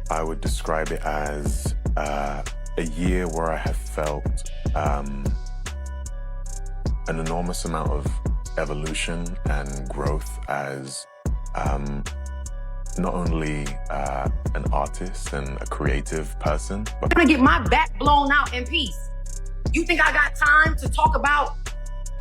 I would describe it as a year where I have felt an enormous amount of evolution and growth as not only an artist and a creative person, but I'm gonna get my back blown out in peace. You think I got time to talk about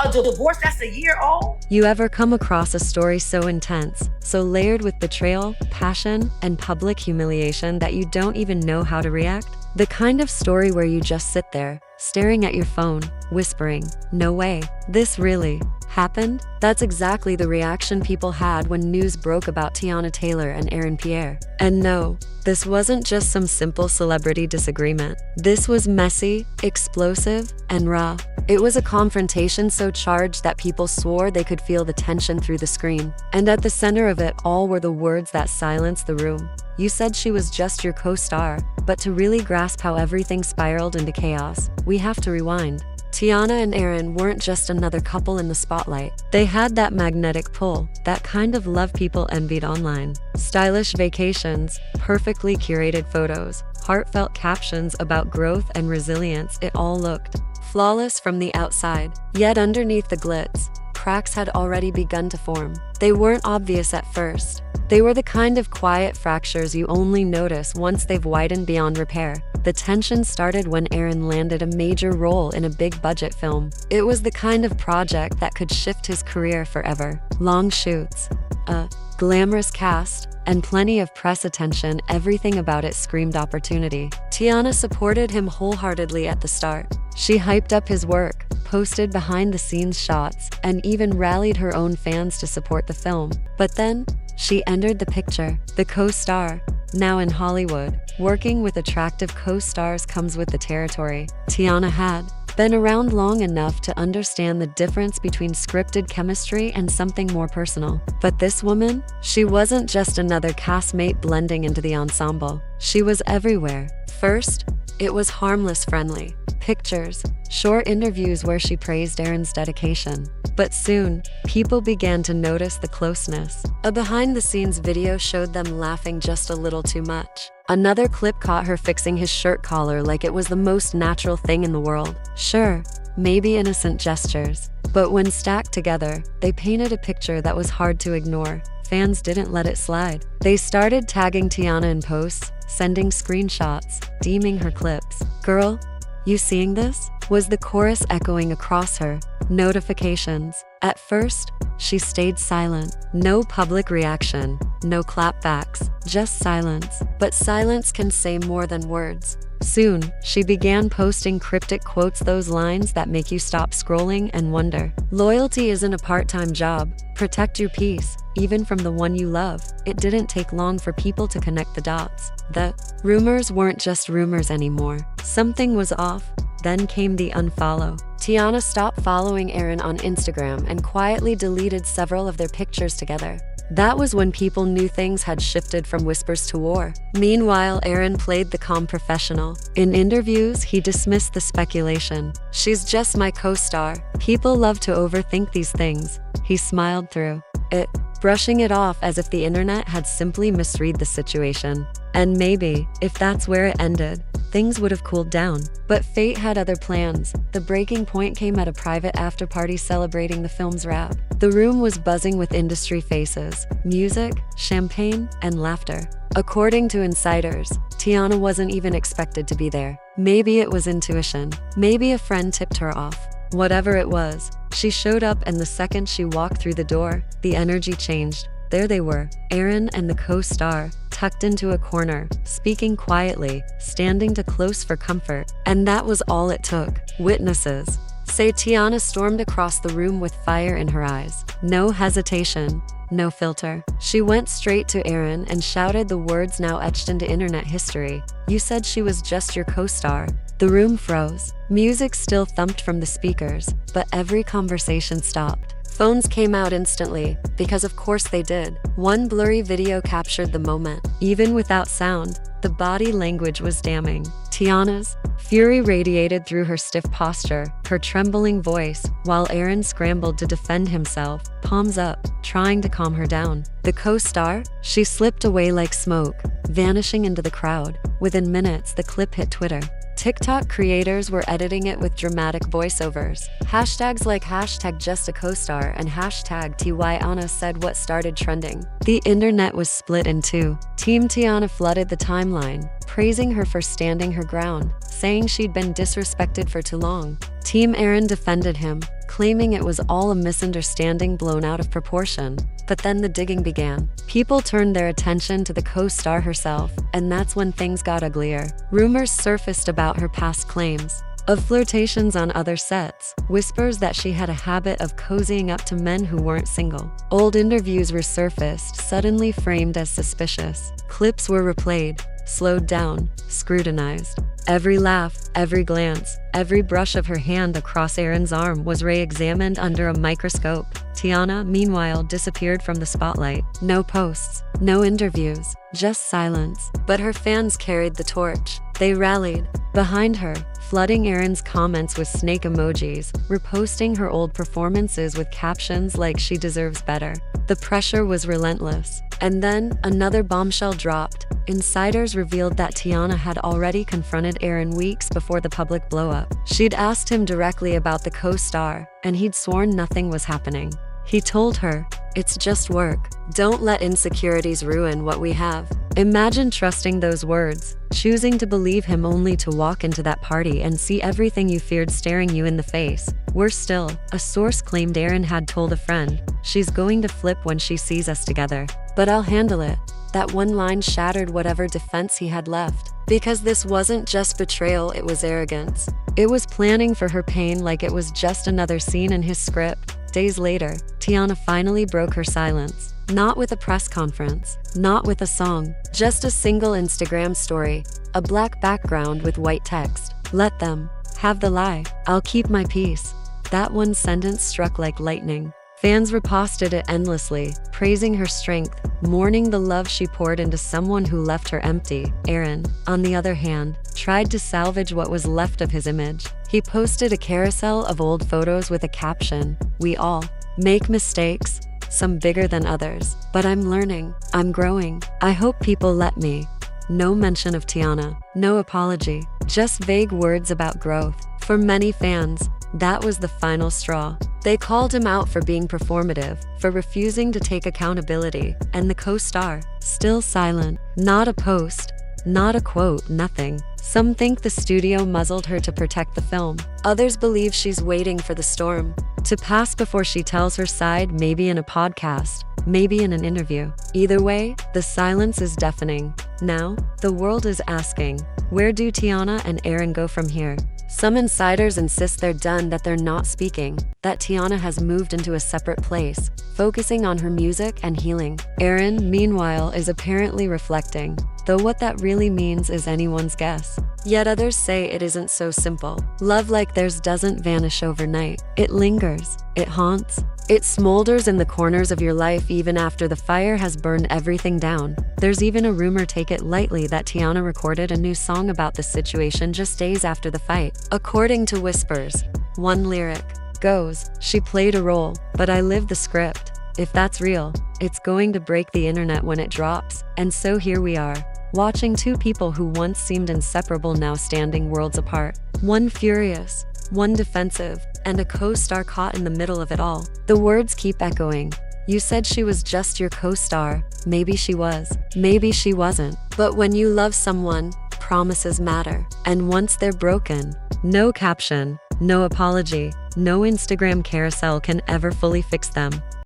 a divorce that's a year old? You ever come across a story so intense, so layered with betrayal, passion, and public humiliation that you don't even know how to react? The kind of story where you just sit there, staring at your phone, whispering, "No way, this really happened?" That's exactly the reaction people had when news broke about Teyana Taylor and Pierre. And no, this wasn't just some simple celebrity disagreement. This was messy, explosive, and raw. It was a confrontation so charged that people swore they could feel the tension through the screen. And at the center of it all were the words that silenced the room. You said she was just your co-star, but to really grasp how everything spiraled into chaos, we have to rewind. Teyana and Aaron weren't just another couple in the spotlight. They had that magnetic pull, that kind of love people envied online. Stylish vacations, perfectly curated photos, heartfelt captions about growth and resilience. It all looked flawless from the outside. Yet underneath the glitz, cracks had already begun to form. They weren't obvious at first. They were the kind of quiet fractures you only notice once they've widened beyond repair. The tension started when Aaron landed a major role in a big-budget film. It was the kind of project that could shift his career forever. Long shoots, a glamorous cast, and plenty of press attention. Everything about it screamed opportunity. Teyana supported him wholeheartedly at the start. She hyped up his work, posted behind-the-scenes shots, and even rallied her own fans to support the film. But then, she entered the picture. The co-star, now in Hollywood. Working with attractive co-stars comes with the territory. Teyana had been around long enough to understand the difference between scripted chemistry and something more personal. But this woman, she wasn't just another castmate blending into the ensemble. She was everywhere. First, it was harmless friendly. Pictures, short interviews where she praised Aaron's dedication. But soon, people began to notice the closeness. A behind-the-scenes video showed them laughing just a little too much. Another clip caught her fixing his shirt collar like it was the most natural thing in the world. Sure, maybe innocent gestures, but when stacked together, they painted a picture that was hard to ignore. Fans didn't let it slide. They started tagging Teyana in posts, sending screenshots, deeming her clips. "Girl, you seeing this?" was the chorus echoing across her notifications. At first, she stayed silent. No public reaction, no clapbacks, just silence. But silence can say more than words. Soon, she began posting cryptic quotes, those lines that make you stop scrolling and wonder. Loyalty isn't a part-time job. Protect your peace, even from the one you love. It didn't take long for people to connect the dots. The rumors weren't just rumors anymore. Something was off. Then came the unfollow. Teyana stopped following Aaron on Instagram and quietly deleted several of their pictures together. That was when people knew things had shifted from whispers to war. Meanwhile, Aaron played the calm professional. In interviews, he dismissed the speculation. "She's just my co-star. People love to overthink these things." He smiled through it, brushing it off as if the internet had simply misread the situation. And maybe, if that's where it ended, things would have cooled down. But fate had other plans. The breaking point came at a private after-party celebrating the film's wrap. The room was buzzing with industry faces, music, champagne, and laughter. According to insiders, Teyana wasn't even expected to be there. Maybe it was intuition. Maybe a friend tipped her off. Whatever it was, she showed up, and the second she walked through the door, the energy changed. There they were, Aaron and the co-star, tucked into a corner, speaking quietly, standing too close for comfort. And that was all it took. Witnesses say Teyana stormed across the room with fire in her eyes. No hesitation, no filter. She went straight to Aaron and shouted the words now etched into internet history. "You said she was just your co-star." The room froze. Music still thumped from the speakers, but every conversation stopped. Phones came out instantly, because of course they did. One blurry video captured the moment. Even without sound, the body language was damning. Teyana's fury radiated through her stiff posture, her trembling voice, while Aaron scrambled to defend himself, palms up, trying to calm her down. The co-star? She slipped away like smoke, vanishing into the crowd. Within minutes, the clip hit Twitter. TikTok creators were editing it with dramatic voiceovers. Hashtags like hashtag just a co-star and hashtag Teyana said what started trending. The internet was split in two. Team Teyana flooded the timeline, praising her for standing her ground, saying she'd been disrespected for too long. Team Aaron defended him, claiming it was all a misunderstanding blown out of proportion. But then the digging began. People turned their attention to the co-star herself, and that's when things got uglier. Rumors surfaced about her past claims of flirtations on other sets, whispers that she had a habit of cozying up to men who weren't single. Old interviews resurfaced, suddenly framed as suspicious. Clips were replayed, slowed down, scrutinized. Every laugh, every glance, every brush of her hand across Aaron's arm was re-examined under a microscope. Teyana, meanwhile, disappeared from the spotlight. No posts, no interviews, just silence. But her fans carried the torch. They rallied behind her, flooding Aaron's comments with snake emojis, reposting her old performances with captions like "she deserves better." The pressure was relentless. And then, another bombshell dropped. Insiders revealed that Teyana had already confronted Aaron weeks before the public blow-up. She'd asked him directly about the co-star, and he'd sworn nothing was happening. He told her, "It's just work. Don't let insecurities ruin what we have." Imagine trusting those words, choosing to believe him only to walk into that party and see everything you feared staring you in the face. Worse still, a source claimed Aaron had told a friend, "She's going to flip when she sees us together. But I'll handle it." That one line shattered whatever defense he had left. Because this wasn't just betrayal, it was arrogance. It was planning for her pain like it was just another scene in his script. Days later, Teyana finally broke her silence. Not with a press conference, not with a song, just a single Instagram story, a black background with white text. "Let them have the lie. I'll keep my peace." That one sentence struck like lightning. Fans reposted it endlessly, praising her strength, mourning the love she poured into someone who left her empty. Aaron, on the other hand, tried to salvage what was left of his image. He posted a carousel of old photos with a caption, "We all make mistakes, some bigger than others. But I'm learning, I'm growing. I hope people let me." No mention of Teyana, no apology, just vague words about growth. For many fans, that was the final straw. They called him out for being performative, for refusing to take accountability, and the co-star, still silent. Not a post, not a quote, nothing. Some think the studio muzzled her to protect the film. Others believe she's waiting for the storm to pass before she tells her side, maybe in a podcast, maybe in an interview. Either way, the silence is deafening. Now, the world is asking, where do Teyana and Aaron go from here? Some insiders insist they're done, that they're not speaking, that Teyana has moved into a separate place, focusing on her music and healing. Aaron, meanwhile, is apparently reflecting, though what that really means is anyone's guess. Yet others say it isn't so simple. Love like theirs doesn't vanish overnight. It lingers, it haunts, it smolders in the corners of your life even after the fire has burned everything down. There's even a rumor, take it lightly, that Teyana recorded a new song about the situation just days after the fight. According to whispers, one lyric goes, "She played a role, but I lived the script." If that's real, it's going to break the internet when it drops. And so here we are, watching two people who once seemed inseparable now standing worlds apart. One furious, one defensive, and a co-star caught in the middle of it all. The words keep echoing. You said she was just your co-star. Maybe she was. Maybe she wasn't. But when you love someone, promises matter. And once they're broken, no caption, no apology, no Instagram carousel can ever fully fix them.